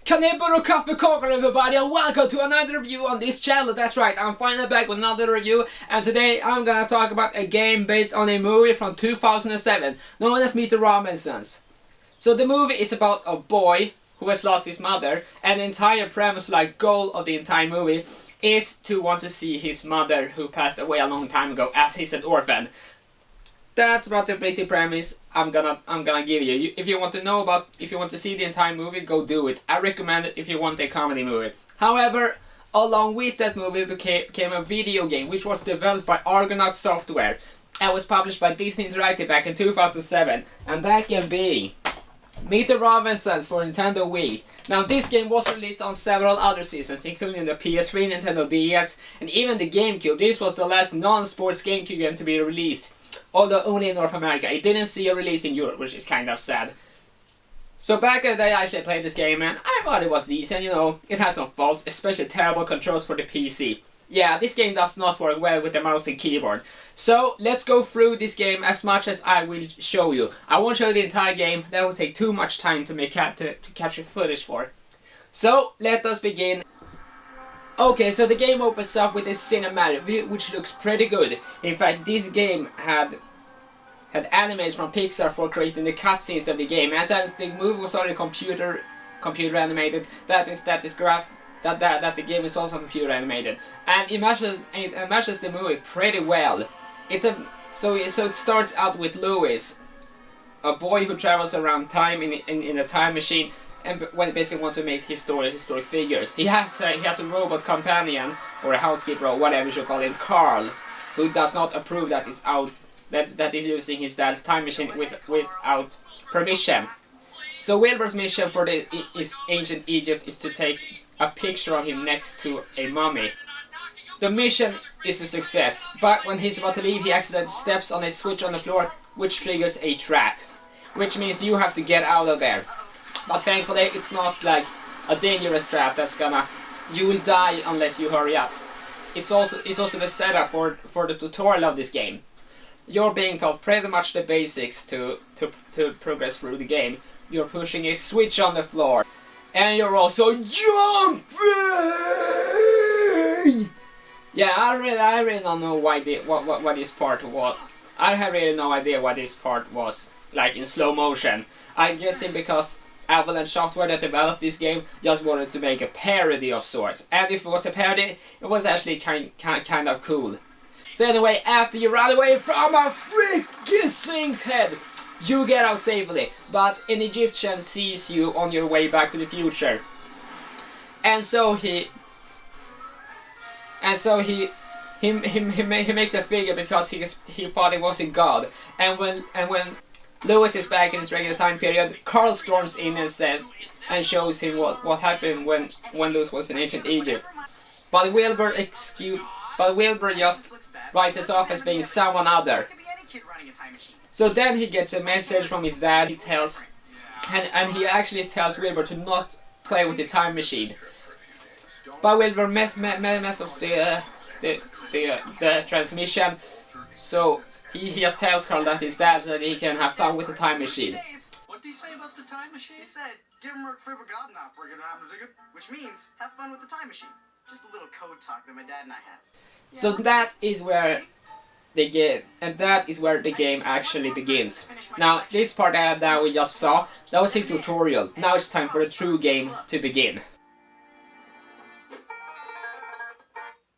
Kaniburu Kapukokor everybody, and welcome to another review on this channel. That's right, I'm finally back with another review, and today I'm gonna talk about a game based on a movie from 2007 known as Meet the Robinsons. So the movie is about a boy who has lost his mother, and the entire premise, like goal of the entire movie, is to want to see his mother who passed away a long time ago, as he's an orphan. That's about the basic premise I'm gonna give you. If you want to see the entire movie, go do it. I recommend it if you want a comedy movie. However, along with that movie came a video game which was developed by Argonaut Software and was published by Disney Interactive back in 2007, and that game being Meet the Robinsons for Nintendo Wii. Now this game was released on several other systems, including the PS3, Nintendo DS, and even the GameCube. This was the last non-sports GameCube game to be released, although only in North America. It didn't see a release in Europe, which is kind of sad. So back in the day I actually played this game and I thought it was decent, you know, it has some faults, especially terrible controls for the PC. Yeah, this game does not work well with the mouse and keyboard. So let's go through this game as much as I will show you. I won't show you the entire game, that will take too much time to capture footage for. So let us begin. Okay, so the game opens up with a cinematic, which looks pretty good. In fact, this game had animators from Pixar for creating the cutscenes of the game. And since the movie was already computer animated, that means that that the game is also computer animated, and it matches the movie pretty well. So it starts out with Lewis, a boy who travels around time in a time machine, and when basically want to make historic figures. He has a robot companion, or a housekeeper, or whatever you should call it, Carl, who does not approve that is using his dad's time machine without permission. So Wilbur's mission for ancient Egypt is to take a picture of him next to a mummy. The mission is a success, but when he's about to leave, he accidentally steps on a switch on the floor, which triggers a trap, which means you have to get out of there. But thankfully, it's not like a dangerous trap you will die unless you hurry up. It's also the setup for the tutorial of this game. You're being taught pretty much the basics to progress through the game. You're pushing a switch on the floor, and you're also jumping! Yeah, I really don't know why what this part was. I have really no idea why this part was like in slow motion. I guess it because Avalanche Software that developed this game just wanted to make a parody of sorts. And if it was a parody, it was actually kind of cool. So anyway, after you run away from a freaking Sphinx head, you get out safely, but an Egyptian sees you on your way back to the future, and so he makes a figure because he thought he was a god. And when Lewis is back in his regular time period, Carl storms in and shows him what happened when Lewis was in ancient Egypt. But Wilbur just rises off as being someone other. So then he gets a message from his dad. And he actually tells Wilbur to not play with the time machine. But Wilbur messes the transmission. So he just tells Carl that his dad that he can have fun with the time machine. What did he say about the time machine? He said, give him a free Gardener, we're gonna have a ticket, which means have fun with the time machine. Just a little code talk that my dad and I have. So that is where the game actually begins. Now, this part that we just saw, that was a tutorial. Now it's time for the true game to begin.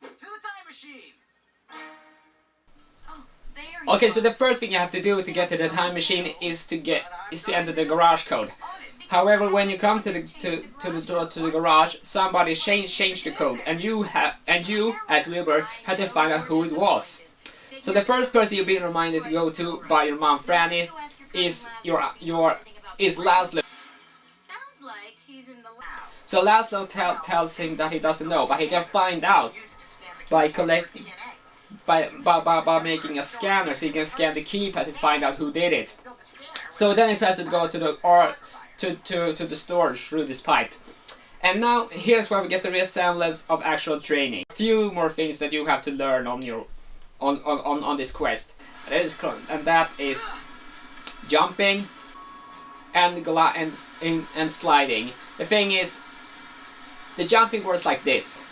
To the time machine. Okay, so the first thing you have to do to get to the time machine is to enter the garage code. However, when you come to the garage, somebody changed the code, and you as Wilbur had to find out who it was. So the first person you're being reminded to go to by your mom Franny is Laszlo. So Laszlo tells him that he doesn't know, but he can find out by making a scanner, so he can scan the keypad to find out who did it. So then it has to go to the storage through this pipe. And now here's where we get the resemblance of actual training. A few more things that you have to learn on this quest. And that is jumping and sliding. The thing is, The jumping works like this.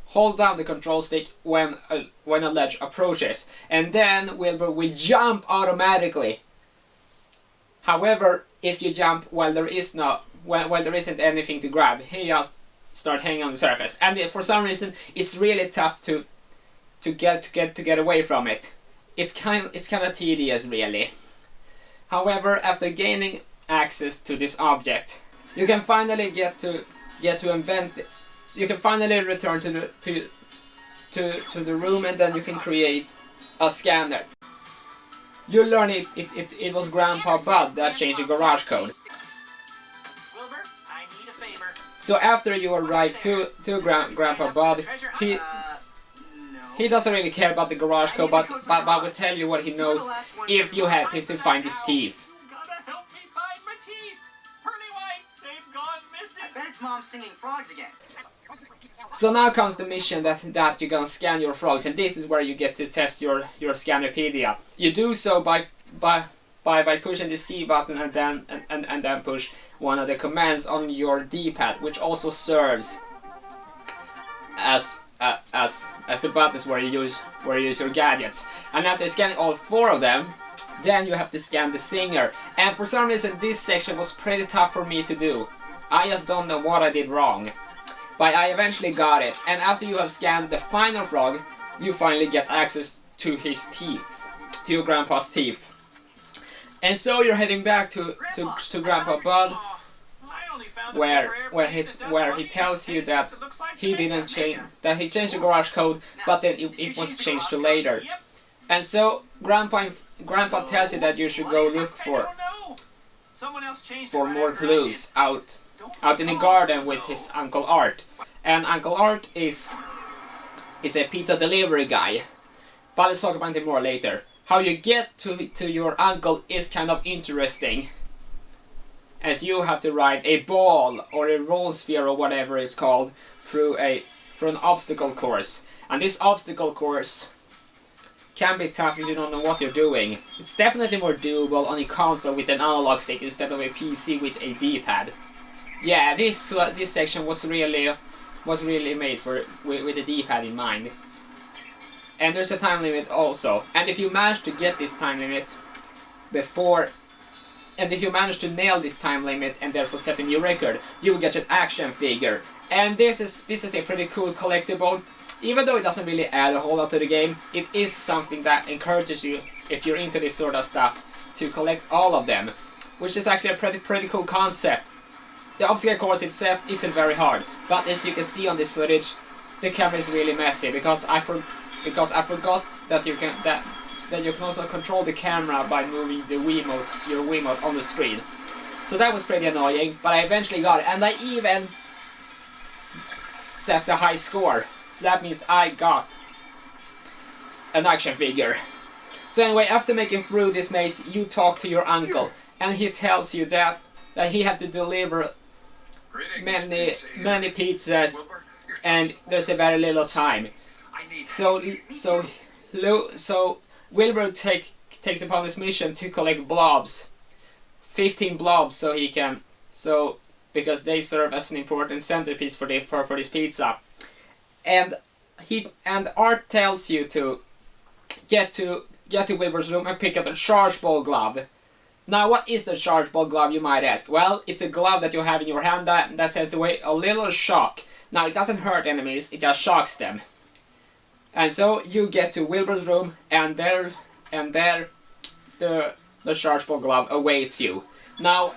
Hold down the control stick when a ledge approaches, and then Wilbur will jump automatically. However, if you jump while there isn't anything to grab, he just start hanging on the surface, and for some reason it's really tough to get away from it. It's kind of tedious, really. However, after gaining access to this object, you can finally you can finally return to the room, and then you can create a scanner. You learn it was Grandpa Bud that changed the garage code. Wilbur, I need a favor. So after you arrive to Grandpa Bud, he doesn't really care about the garage code, but will tell you what he knows if you help him to find his teeth. You gotta help me find my teeth. Pearly whites, they've gone missing. I bet it's Mom singing frogs again. So now comes the mission that you're gonna scan your frogs, and this is where you get to test your Scannerpedia. You do so by pushing the C button and then push one of the commands on your D-pad, which also serves as the buttons where you use your gadgets. And after scanning all 4 of them, then you have to scan the singer. And for some reason this section was pretty tough for me to do. I just don't know what I did wrong. But I eventually got it, and after you have scanned the final frog, you finally get access to his teeth, to your grandpa's teeth. And so you're heading back to Grandpa Bud, where he tells you that he didn't change, that he changed the garage code, but then it was changed to later. And so Grandpa tells you that you should go look for more clues out in the garden with his Uncle Art. And Uncle Art is a pizza delivery guy, but let's talk about him more later. How you get to your uncle is kind of interesting, as you have to ride a ball or a roll sphere or whatever it's called through an obstacle course. And this obstacle course can be tough if you don't know what you're doing. It's definitely more doable on a console with an analog stick instead of a PC with a D-pad. Yeah, this section was really made with the D-pad in mind. And there's a time limit also. And if you manage to get this time limit if you manage to nail this time limit and therefore set a new record, you will get an action figure. And this is a pretty cool collectible. Even though it doesn't really add a whole lot to the game, it is something that encourages you, if you're into this sort of stuff, to collect all of them, which is actually a pretty cool concept. The obstacle course itself isn't very hard, but as you can see on this footage, the camera is really messy because I forgot that you can also control the camera by moving your Wiimote on the screen. So that was pretty annoying, but I eventually got it, and I even set a high score. So that means I got an action figure. So anyway, after making through this maze, you talk to your uncle, and he tells you that he had to deliver many pizzas, and there's a very little time. So Wilbur takes upon this mission to collect blobs, 15 blobs, because they serve as an important centerpiece for this pizza. And Art tells you to get to Wilbur's room and pick up the charge ball glove. Now, what is the charge ball glove, you might ask? Well, it's a glove that you have in your hand that sends away a little shock. Now, it doesn't hurt enemies, it just shocks them. And so you get to Wilbur's room, and there the charge ball glove awaits you. Now,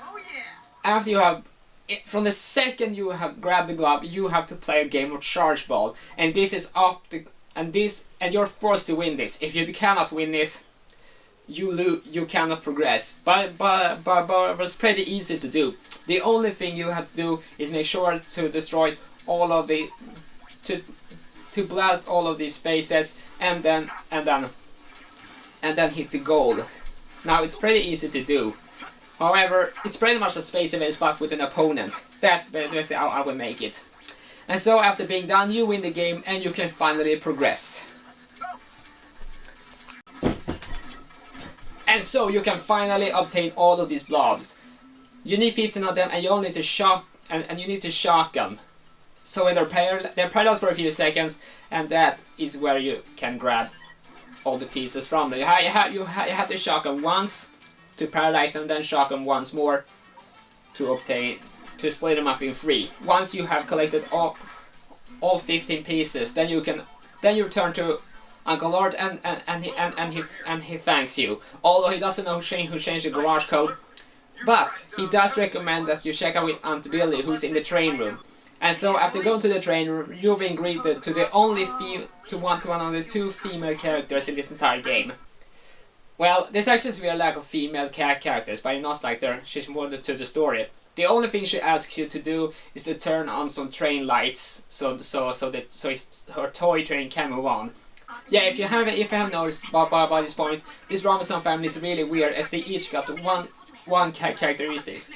after you have, from the second you have grabbed the glove, you have to play a game of charge ball, and this is and you're forced to win this. If you cannot win this, you cannot progress. But it's pretty easy to do. The only thing you have to do is make sure to destroy all of the to blast all of these spaces, and then hit the goal. Now, it's pretty easy to do. However, it's pretty much a Space Invaders but with an opponent. That's basically how I would make it. And so after being done, you win the game and you can finally progress. And so you can finally obtain all of these blobs. You need 15 of them, and you only need to shock and you need to shock them. So when they're paralyzed for a few seconds, and that is where you can grab all the pieces from them. You have to shock them once to paralyze them, then shock them once more to split them up in 3. Once you have collected all 15 pieces, then you turn to Uncle Lord and he thanks you. Although he doesn't know who changed the garage code, but he does recommend that you check out with Aunt Billy, who's in the train room. And so after going to the train room, you're being greeted to the only one of the 2 female characters in this entire game. Well, there's actually a lack of female characters, but not like she's more to the story. The only thing she asks you to do is to turn on some train lights, so her toy train can move on. Yeah, if you haven't noticed by this point, this Robinson family is really weird, as they each got one characteristics,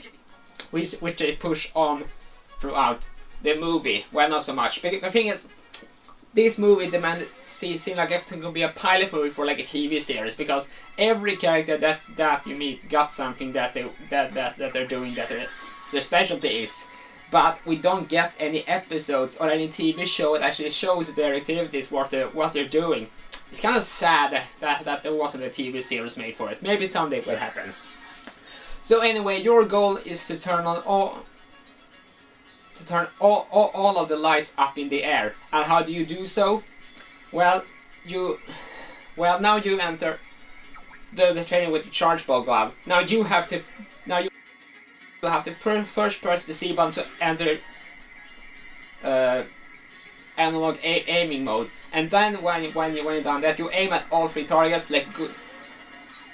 which they push on throughout the movie. Well, not so much. But the thing is, this movie seemed like it could be a pilot movie for like a TV series, because every character that you meet got something that they're doing that their specialty is. But we don't get any episodes or any TV show that actually shows their activities, what they're doing. It's kind of sad that there wasn't a TV series made for it. Maybe someday it will happen. So anyway, your goal is to turn all of the lights up in the air. And how do you do so? Well, now you enter the train with the charge ball glove. Now you have to first press the C button to enter analog aiming mode, and then when you're done that, you aim at all 3 targets, like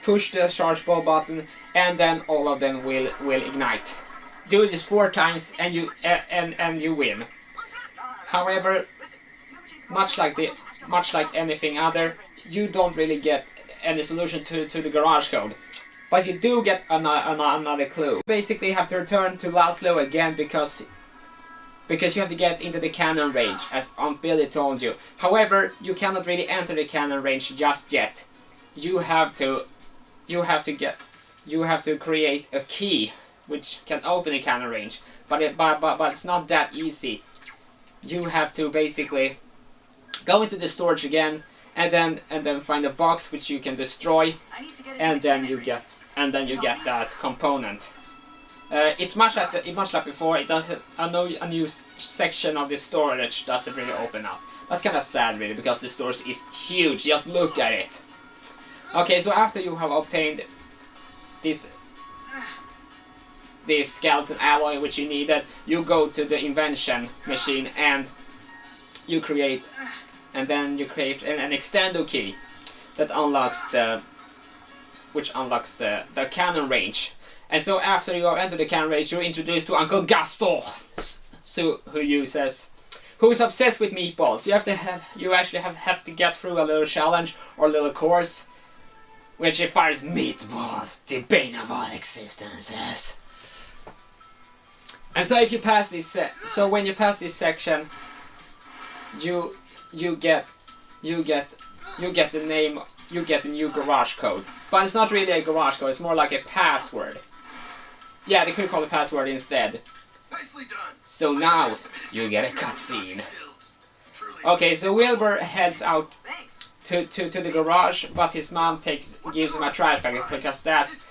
push the charge ball button, and then all of them will ignite. Do this 4 times and you win. However, much like anything other, you don't really get any solution to the garage code. But you do get another clue. Basically, you have to return to Laszlo again because you have to get into the cannon range, as Aunt Billy told you. However, you cannot really enter the cannon range just yet. You have to create a key which can open the cannon range. But it's not that easy. You have to basically go into the storage again, and then find a box which you can destroy, and then you get that component. It's much like before. It doesn't. A new section of the storage doesn't really open up. That's kind of sad, really, because the storage is huge. Just look at it. Okay, so after you have obtained this skeleton alloy which you needed, you go to the invention machine and you create an extendo key that unlocks the cannon range. And so after you have entered the cannon range, you're introduced to Uncle Gaston, who is obsessed with meatballs. You actually have to get through a little challenge or a little course, which it fires meatballs, the bane of all existences. And so if you pass this, when you pass this section, you get the name, you get the new garage code. But it's not really a garage code, it's more like a password. Yeah, they could call it password instead. Nicely done. So now you get a cutscene. Okay, so Wilbur heads out to the garage, but his mom gives him a trash bag because that's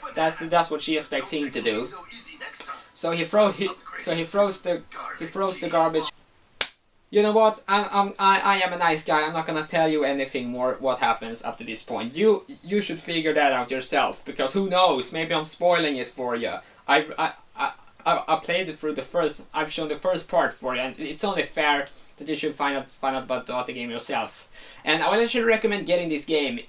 what she expects him to do. So he throws the garbage. You know what? I am a nice guy. I'm not gonna tell you anything more what happens up to this point. You should figure that out yourself, because who knows? Maybe I'm spoiling it for you. I played it through the first. I've shown the first part for you, and it's only fair that you should find out about the game yourself. And I would actually recommend getting this game.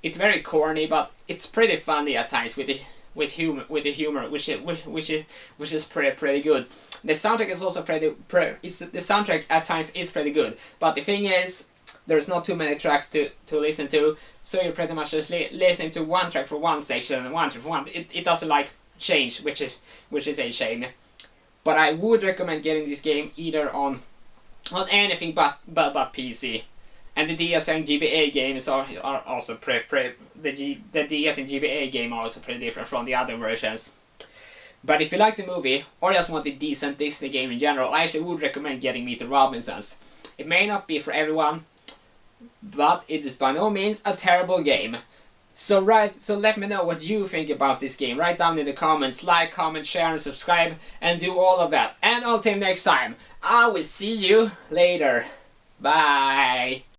It's very corny, but it's pretty funny at times with the humor, which is pretty good. The soundtrack is also the soundtrack at times is pretty good, but the thing is, there's not too many tracks to listen to, so you're pretty much just listening to one track for one section and one track for one. It doesn't like change, which is a shame. But I would recommend getting this game either on anything but PC. And the DS and GBA games are also the DS and GBA game are also pretty different from the other versions. But if you like the movie, or just want a decent Disney game in general, I actually would recommend getting Meet the Robinsons. It may not be for everyone, but it is by no means a terrible game. So let me know what you think about this game. Write down in the comments, like, comment, share and subscribe, and do all of that. And until next time, I will see you later. Bye!